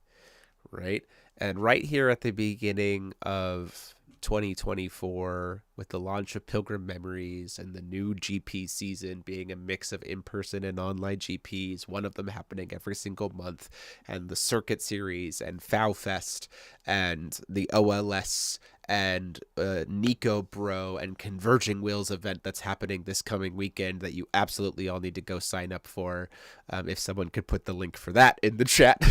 right? And right here at the beginning of 2024, with the launch of Pilgrim Memories and the new GP season being a mix of in-person and online GPs, one of them happening every single month, and the Circuit Series and FOW Fest and the OLS and Nico Bro and Converging Wheels event that's happening this coming weekend that you absolutely all need to go sign up for. If someone could put the link for that in the chat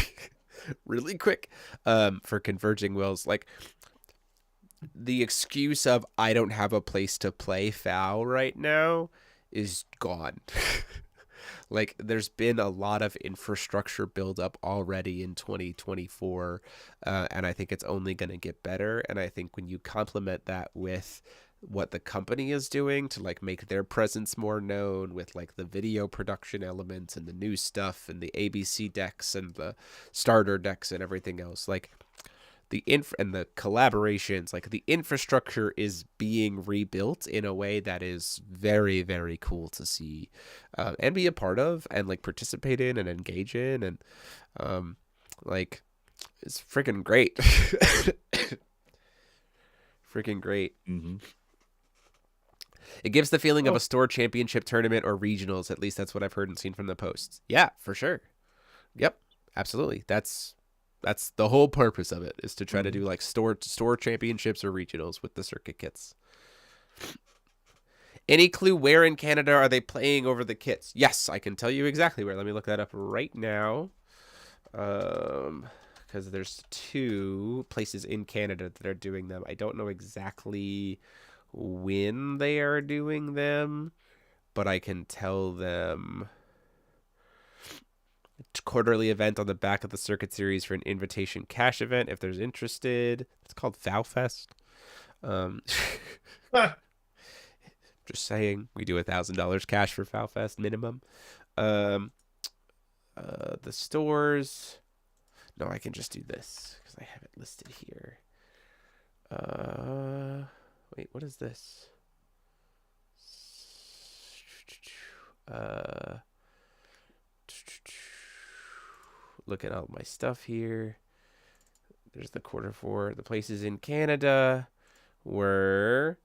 really quick, for Converging Wheels, like, the excuse of I don't have a place to play FOW right now is gone. Like, there's been a lot of infrastructure build up already in 2024, and I think it's only going to get better. And I think when you complement that with what the company is doing to, like, make their presence more known with, like, the video production elements and the new stuff and the ABC decks and the starter decks and everything else, like, and the collaborations, like, the infrastructure is being rebuilt in a way that is very, very cool to see, and be a part of, and, like, participate in and engage in, and like, it's freaking great. Freaking great. Mm-hmm. It gives the feeling of a store championship tournament or regionals. At least that's what I've heard and seen from the posts. Yeah, for sure. Yep, absolutely. That's the whole purpose of it, is to try to do, like, store championships or regionals with the circuit kits. Any clue where in Canada are they playing over the kits? Yes, I can tell you exactly where. Let me look that up right now. Because there's 2 places in Canada that are doing them. I don't know exactly when they are doing them, but I can tell them. Quarterly event on the back of the Circuit Series for an invitation cash event if there's interested. It's called FOW Fest. Just saying, we do $1,000 cash for FOW Fest minimum. The stores. No, I can just do this because I have it listed here. Wait, what is this? Look at all my stuff here. There's the Q4. The places in Canada were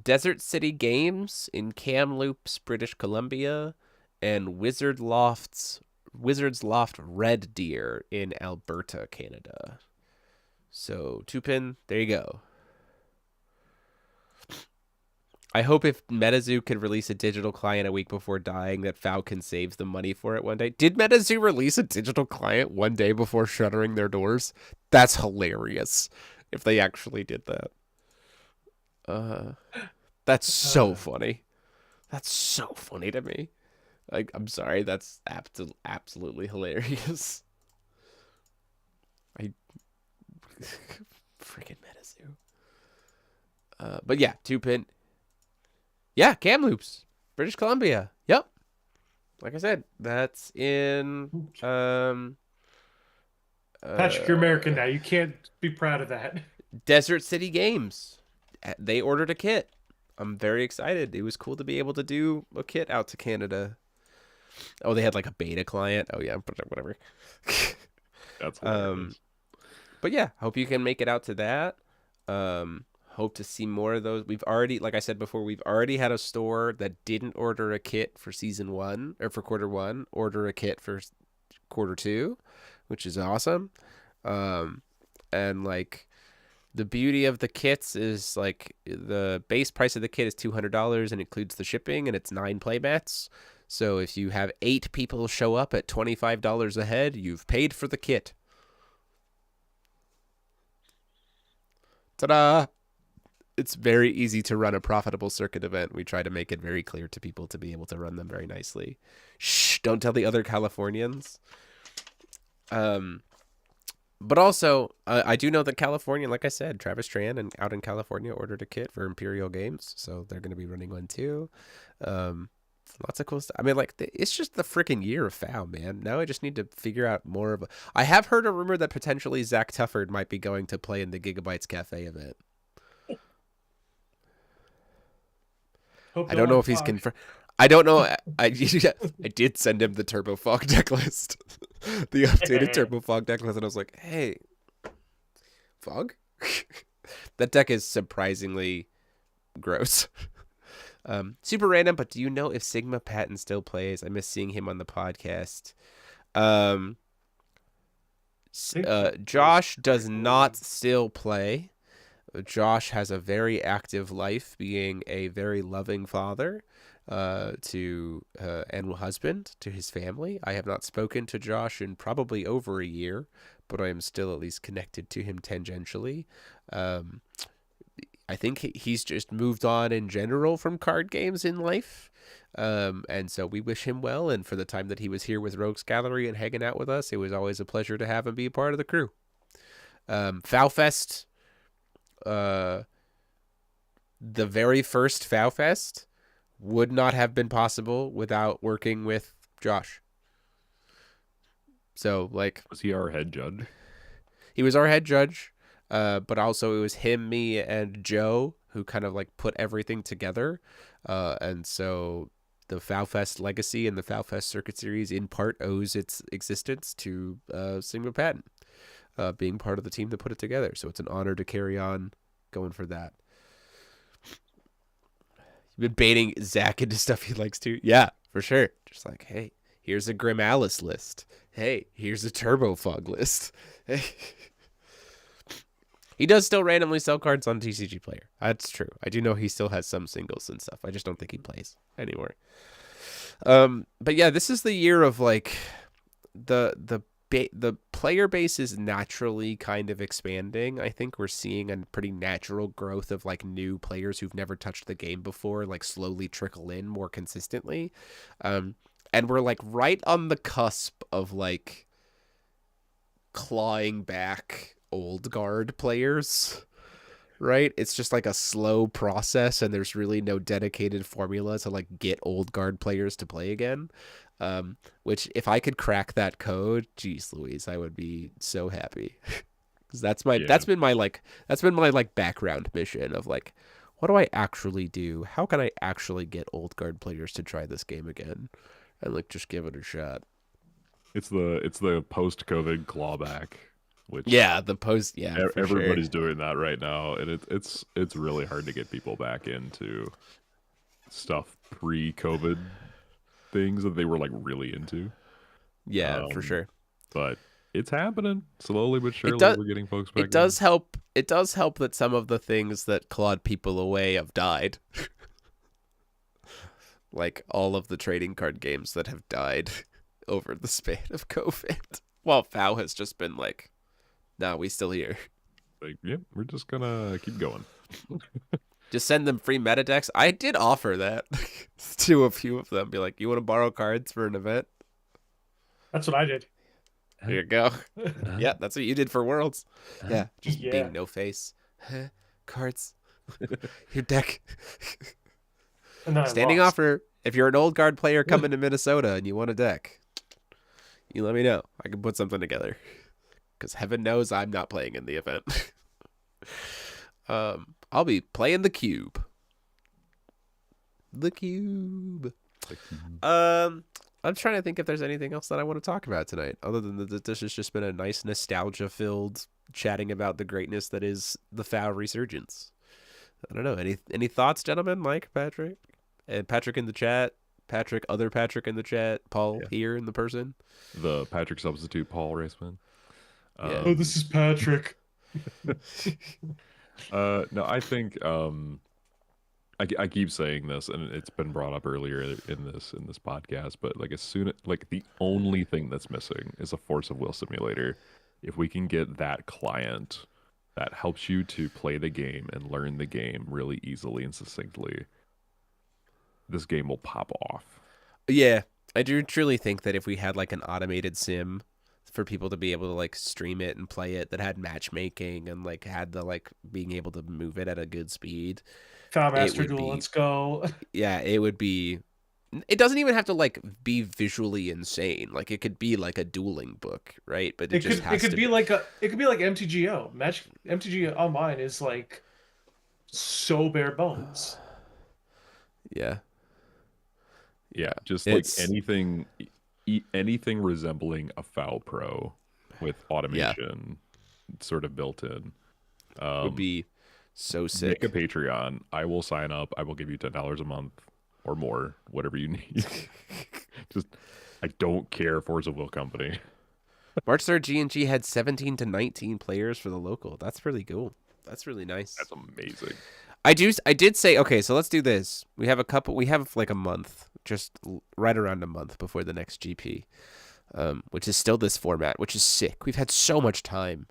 Desert City Games in Kamloops, British Columbia, and Wizards Loft Red Deer in Alberta, Canada. So, Tupin, there you go. I hope if MetaZoo could release a digital client a week before dying, that Falcon saves the money for it one day. Did MetaZoo release a digital client one day before shuttering their doors? That's hilarious if they actually did that. That's so funny. That's so funny to me. Like, I'm sorry, that's absolutely hilarious. Freaking MetaZoo. But yeah, 2-pin. Yeah, Kamloops, British Columbia. Yep. Like I said, that's in Patrick, you're American now. You can't be proud of that. Desert City Games. They ordered a kit. I'm very excited. It was cool to be able to do a kit out to Canada. Oh, they had, like, a beta client. Oh yeah, whatever. That's hilarious. But yeah, hope you can make it out to that. Hope to see more of those. We've already, like I said before, we've already had a store that didn't order a kit for season 1 or for Q1 order a kit for Q2, which is awesome. And, like, the beauty of the kits is, like, the base price of the kit is $200 and includes the shipping, and it's 9 playmats. So if you have 8 people show up at $25 a head, you've paid for the kit. Ta-da! it's very easy to run a profitable circuit event. We try to make it very clear to people to be able to run them very nicely. Shh, don't tell the other Californians. But also, I do know that California, like I said, Travis Tran and out in California ordered a kit for Imperial Games, so they're going to be running one too. Lots of cool stuff. I mean, like, it's just the freaking year of FOW, man. Now I just need to figure out more of a... I have heard a rumor that potentially Zach Tufford might be going to play in the Gigabytes Cafe event. I don't know if he's confirmed. I don't know. I did send him the Turbo Fog deck list, the updated Turbo Fog deck list, and I was like, "Hey, Fog, that deck is surprisingly gross." Super random, but do you know if Sigma Patton still plays? I miss seeing him on the podcast. Josh does not still play. Josh has a very active life, being a very loving father and husband to his family. I have not spoken to Josh in probably over a year, but I am still at least connected to him tangentially. I think he's just moved on in general from card games in life. And so we wish him well. And for the time that he was here with Rogues Gallery and hanging out with us, it was always a pleasure to have him be a part of the crew. FowFest. The very first FowFest would not have been possible without working with Josh. So, like... Was he our head judge? He was our head judge, but also it was him, me, and Joe who kind of, like, put everything together. And so the FowFest legacy and the FowFest Circuit Series in part owes its existence to Sigma Patton. Being part of the team that put it together. So it's an honor to carry on going for that. You've been baiting Zach into stuff he likes to. Yeah, for sure. Just like, hey, here's a Grim Alice list. Hey, here's a Turbo Fog list. Hey. He does still randomly sell cards on TCG Player. That's true. I do know he still has some singles and stuff. I just don't think he plays anymore. But yeah, this is the year of like the player base is naturally kind of expanding. I think we're seeing a pretty natural growth of like new players who've never touched the game before, like slowly trickle in more consistently. And we're like right on the cusp of like clawing back old guard players, right? It's just like a slow process and there's really no dedicated formula to like get old guard players to play again. Which if I could crack that code, geez Louise, I would be so happy. Because that's been my background mission of like, what do I actually do? How can I actually get old guard players to try this game again? And like just give it a shot. It's the post-COVID clawback, which everybody's doing that right now, and it's really hard to get people back into stuff pre-COVID things that they were like really into. Yeah, for sure. But it's happening slowly but surely. We're getting folks back. It does help that some of the things that clawed people away have died. Like all of the trading card games that have died over the span of COVID. While FOW has just been like, nah, we still here. Like, yep, we're just gonna keep going. Just send them free meta decks. I did offer that to a few of them. Be like, you want to borrow cards for an event? That's what I did. There you go. Yeah, that's what you did for Worlds. Yeah, just Yeah. being no face. Cards. Your deck. And then I Standing lost. offer. If you're an old guard player coming to Minnesota and you want a deck, you let me know. I can put something together. Because heaven knows I'm not playing in the event. I'll be playing the cube. The cube. I'm trying to think if there's anything else that I want to talk about tonight, other than that this has just been a nice nostalgia-filled chatting about the greatness that is the FOW resurgence. I don't know. Any thoughts, gentlemen? Mike, Patrick, and Patrick in the chat. Patrick, other Patrick in the chat. Paul here in the person. The Patrick substitute, Paul Raceman. Oh, this is Patrick. No, I think I keep saying this, and it's been brought up earlier in this podcast, but like the only thing that's missing is a Force of Will simulator. If we can get that client that helps you to play the game and learn the game really easily and succinctly, this game will pop off. Yeah, I do truly think that if we had like an automated sim for people to be able to like stream it and play it that had matchmaking and like had the like being able to move it at a good speed, Foul it Master would Duel, be let's go. yeah, it would be. It doesn't even have to like be visually insane. Like it could be like a dueling book, right? But it just has it could to be like MTGO. MTG Online is like so bare bones. Yeah. Yeah, just It's like anything resembling a Foul Pro with automation sort of built in. would be so sick. Make a Patreon. I will sign up. I will give you $10 a month or more, whatever you need. Just, I don't care. Forza Will Company. March 3rd, G&G had 17 to 19 players for the local. That's really cool. That's really nice. That's amazing. I did say, okay, so let's do this. We have like a month, just right around a month before the next GP, which is still this format, which is sick. We've had so much time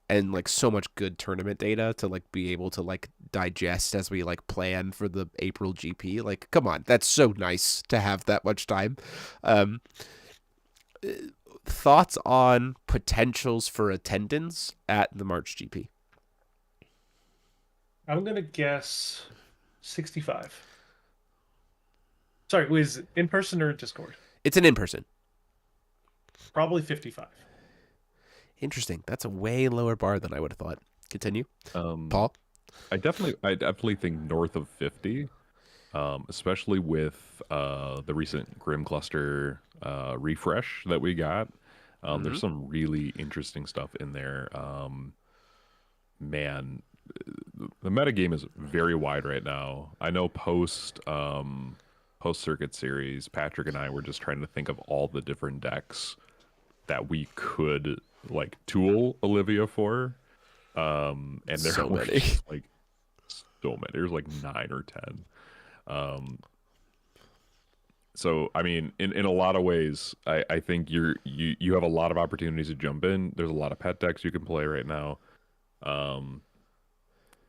and like so much good tournament data to like be able to like digest as we like plan for the April GP. Like, come on, that's so nice to have that much time. Thoughts on potentials for attendance at the March GP? I'm gonna guess 65. Sorry, was it in person or Discord? It's an in-person. Probably 55. Interesting. That's a way lower bar than I would have thought. Continue. Paul? I definitely think north of 50, especially with the recent Grim Cluster refresh that we got. There's some really interesting stuff in there. Man, the metagame is very wide right now. I know post circuit series, Patrick and I were just trying to think of all the different decks that we could like tool Olivia for. And there So were many. just, like so many. There's like 9 or 10. So I mean, in a lot of ways, I think you have a lot of opportunities to jump in. There's a lot of pet decks you can play right now.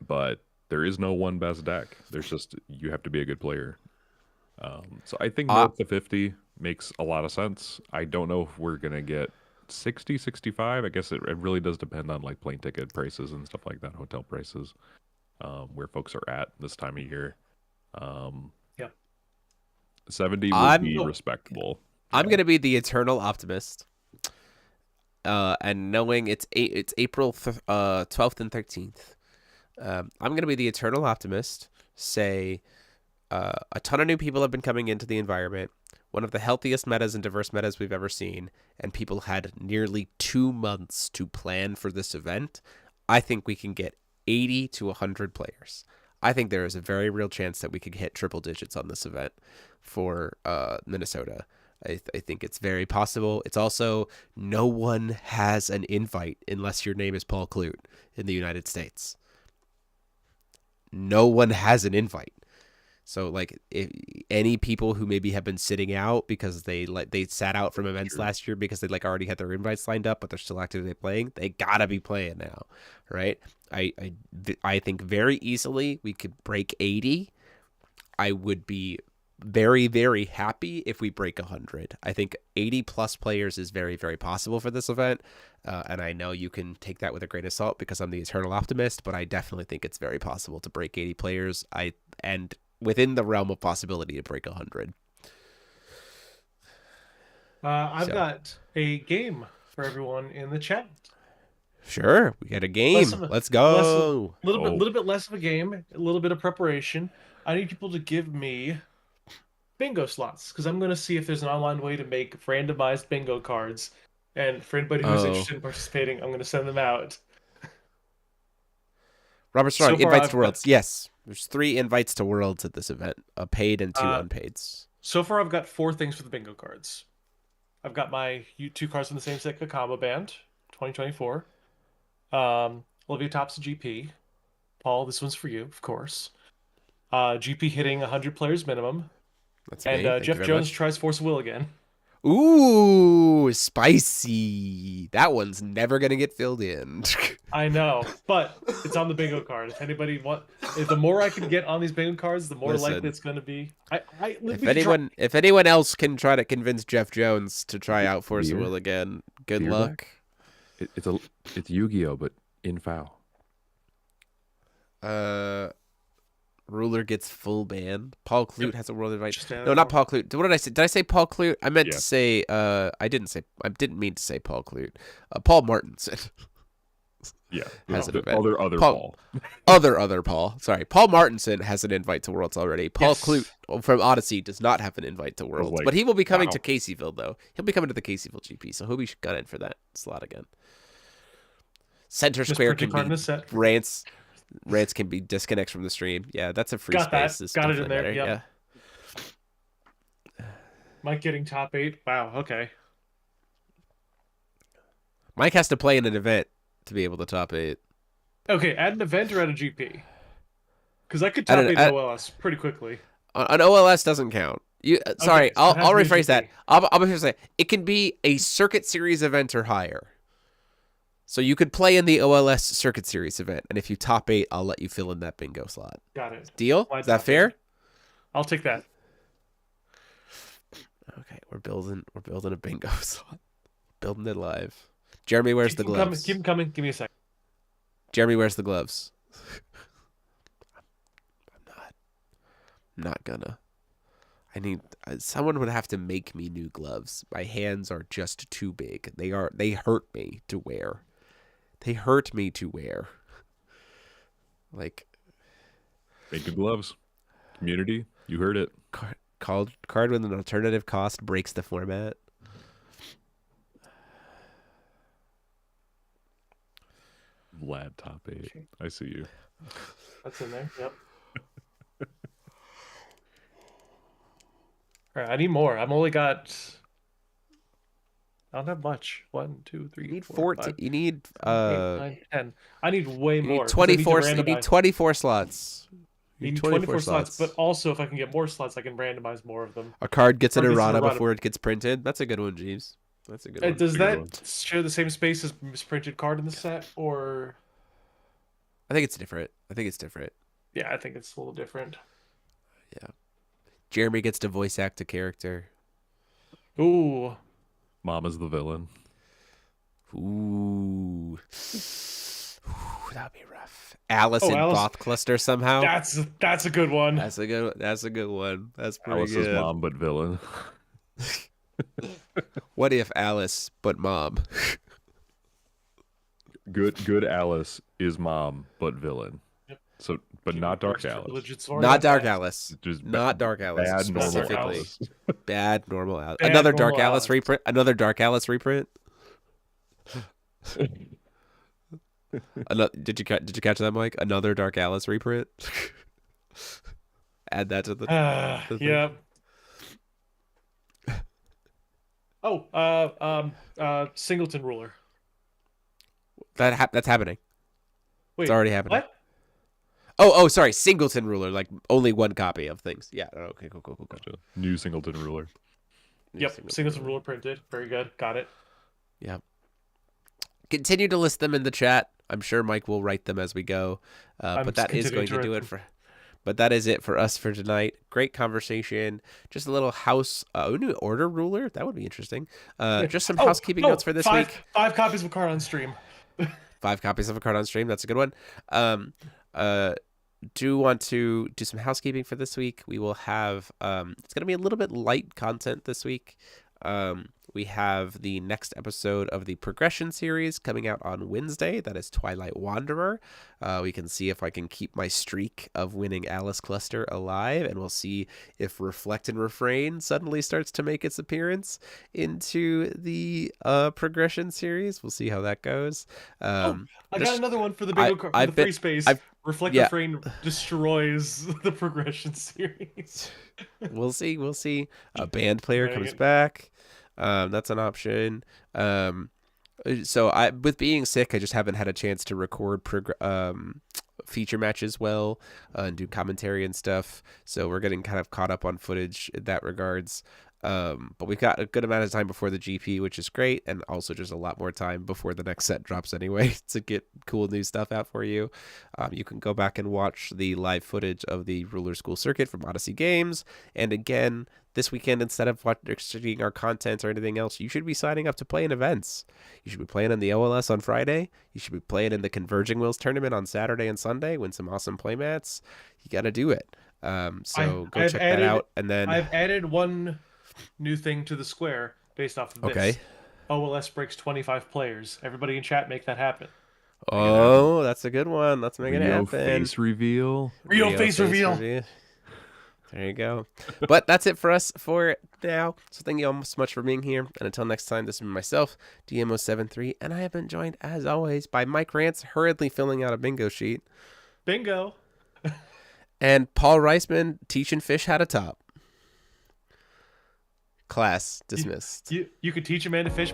But there is no one best deck. There's just you have to be a good player. So I think north of 50 makes a lot of sense. I don't know if we're gonna get 60, 65. I guess it really does depend on like plane ticket prices and stuff like that, hotel prices, where folks are at this time of year. Yeah, 70 would be respectable. I'm gonna be the eternal optimist. And knowing it's April 12th and 13th, I'm gonna be the eternal optimist. Say, a ton of new people have been coming into the environment. One of the healthiest metas and diverse metas we've ever seen, and people had nearly 2 months to plan for this event. I think we can get 80 to 100 players. I think there is a very real chance that we could hit triple digits on this event for Minnesota. I think it's very possible. It's also, no one has an invite unless your name is Paul Clute in the United States. No one has an invite. So like, if any people who maybe have been sitting out because they sat out from events last year because they like already had their invites lined up, but they're still actively playing, they gotta be playing now, right? I think very easily we could break 80. I would be very, very happy if we break 100. I think 80 plus players is very, very possible for this event. And I know you can take that with a grain of salt because I'm the eternal optimist, but I definitely think it's very possible to break 80 players. And within the realm of possibility to break 100. I've got a game for everyone in the chat. Sure, we got a game. Let's go. A little bit less of a game, a little bit of preparation. I need people to give me bingo slots because I'm going to see if there's an online way to make randomized bingo cards. And for anybody who's interested in participating, I'm going to send them out. Robert Strong, invites to Worlds. Yes, there's 3 invites to Worlds at this event, a paid and 2 unpaids. So far, I've got 4 things for the bingo cards. I've got my 2 cards from the same set Kakama Band, 2024. Olivia tops the GP. Paul, this one's for you, of course. GP hitting 100 players minimum. That's and me. Jeff Jones tries Force of Will again. Ooh, spicy. That one's never gonna get filled in. I know, but it's on the bingo card. If anybody the more I can get on these bingo cards, the more likely Listen. it's going to be. If anyone else can try to convince Jeff Jones to try out Force of Beer? Will again, good Beer luck. back? It's Yu-Gi-Oh, but in foul. Ruler gets full ban. Paul Clute has a world invite. Just No, not Paul Clute. What did I say? Did I say Paul Clute? I meant Yeah. to say. I didn't mean to say Paul Clute. Paul Martinson. Yeah, Has an the event. other Paul. Paul. Other Paul. Sorry, Paul Martinson has an invite to Worlds already. Paul Yes. Clute from Odyssey does not have an invite to Worlds, like, but he will be coming wow. to Caseyville though. He'll be coming to the Caseyville GP, so he'll be gunning for that slot again. Center Just Square print a can card in be a set. rants. Rants can be disconnects from the stream. Yeah, that's a free Got that. space. It's Got it in definitely there, better. yep. Mike getting top 8. Wow. Okay. Mike has to play in an event to be able to top 8. Okay. At an event or at a GP? Because I could At top an- 8 at- OLS pretty quickly. An OLS doesn't count. Sorry, so it has I'll to be a rephrase that. GP. I'll rephrase that. It can be a Circuit Series event or higher. So you could play in the OLS Circuit Series event, and if you top 8, I'll let you fill in that bingo slot. Got it. Deal? Why Is that top fair? 8? I'll take that. Okay, we're building a bingo slot. Building it live. Jeremy wears the gloves. Keep them coming. Give me a second. Jeremy wears the gloves. I'm not gonna. I need someone would have to make me new gloves. My hands are just too big. They hurt me to wear. They hurt me to wear. Like Make the gloves. Community, you heard it. card with an alternative cost breaks the format. Vlad top 8. I see you. That's in there. Yep. All right. I need more. I've only got. I don't have much. 1, 2, 3. You need 4, 14. 5, You need 8, 9, 10. I need way you more. need 'cause I need to 24. You need randomize. 24 slots. You need 24 slots, but also if I can get more slots, I can randomize more of them. A card gets an Or gets an errata errata. before it gets printed. That's a good one, Jeeves. That's a good one. Does Pretty that good share the same space as misprinted card in the set, or? I think it's different. Yeah, I think it's a little different. Jeremy gets to voice act a character. Ooh, Mama's the villain. Ooh, that would be rough. Alice in Alice. Thoth Cluster somehow. that's a good one. That's a good one. That's pretty Alice's good. mom, but villain. What if Alice but mom? Good Alice is mom, but villain. Yep. So, but not Dark Alice. Not Dark Alice. Just Not Dark Alice. bad normal Specifically. Alice. Bad normal Alice. Bad Another normal Dark Alice Alice. reprint. Another Dark Alice reprint. Did you catch that, Mike? Another Dark Alice reprint. Add that to the. thing. Yeah. Oh, Singleton ruler. That's happening. Wait, It's already happening. what? Oh, sorry. Singleton ruler, like only one copy of things. Yeah. Okay. Cool. Gotcha. New Singleton ruler. Yep, Singleton ruler printed. Very good. Got it. Yeah. Continue to list them in the chat. I'm sure Mike will write them as we go. But that is going to do it for. But that is it for us for tonight. Great conversation. Just a little house new order ruler. That would be interesting. Just some housekeeping notes for this week. 5 copies of a card on stream. 5 copies of a card on stream. That's a good one. Do want to do some housekeeping for this week. We will have it's going to be a little bit light content this week. We have the next episode of the Progression series coming out on Wednesday. That is Twilight Wanderer. We can see if I can keep my streak of winning Alice Cluster alive, and we'll see if Reflect and Refrain suddenly starts to make its appearance into the Progression series. We'll see how that goes. I got another one for the bingo card for the free space. Reflect Refrain destroys the Progression series. We'll see. A band player comes back. That's an option. So with being sick, I just haven't had a chance to record feature matches well and do commentary and stuff. So we're getting kind of caught up on footage in that regards. But we've got a good amount of time before the GP, which is great, and also just a lot more time before the next set drops anyway to get cool new stuff out for you. You can go back and watch the live footage of the Ruler School Circuit from Odyssey Games. And again, this weekend, instead of watching our content or anything else, you should be signing up to play in events. You should be playing in the OLS on Friday. You should be playing in the Converging Wheels tournament on Saturday and Sunday. Win some awesome playmats. You got to do it. So go check that out. And then I've added one new thing to the square based off of this. Okay. OLS breaks 25 players. Everybody in chat, make that happen. Oh, that's a good one. Let's make it Rio happen. face reveal. Real face reveal. There you go. But that's it for us for now. So thank you all so much for being here. And until next time, this has been myself, DMO73, and I have been joined, as always, by Mike Rance, hurriedly filling out a bingo sheet. Bingo. And Paul Reisman teaching fish how to top. Class dismissed. You could teach a man to fish.